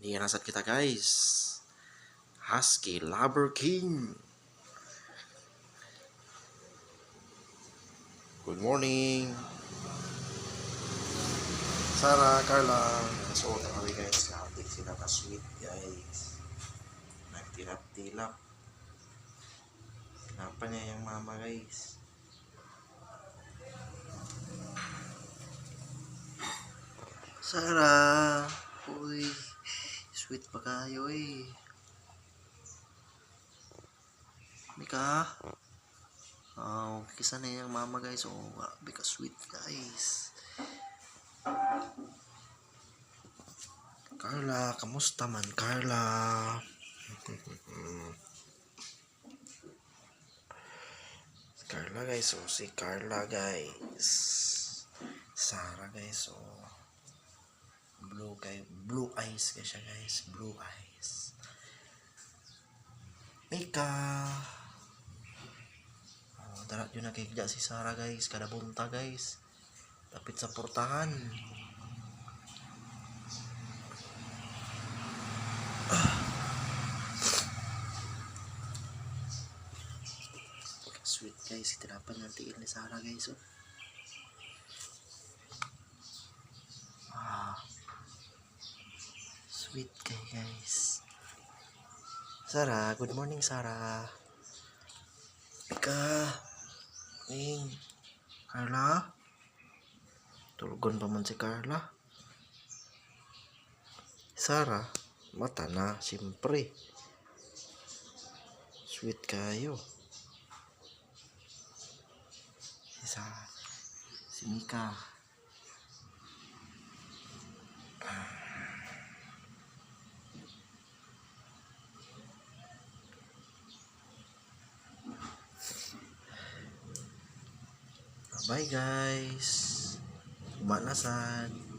Niyanasat kita guys. Husky Lover King. Good morning. Sarah, Carla. Nasuot ang kami guys. Nakatik sila ka-sweet guys. Nagtilap-tilap. Kenapa niya yung mama guys? Sarah. Uy. Sweet pa kayo eh. Mika. Oh, kisa na yung mama guys. Oh, grabe ka sweet guys. Carla, kamusta man Carla? Carla guys, oh si Carla guys. Sarah guys, oh. Blue eyes guys siya guys, blue eyes. Mika. Oh, darat yun nakikita si Sarah guys, kada bunta guys. Tapit sa portahan. Sweet guys, tinapan ng tiil ni Sarah guys, oh. Sweet kay guys. Sarah, good morning Sarah. Mika. Carla. Tulugon pa man si Carla. Sarah, mata na, siyempre. Sweet kayo. Si Mika. Bye guys. Umanasan.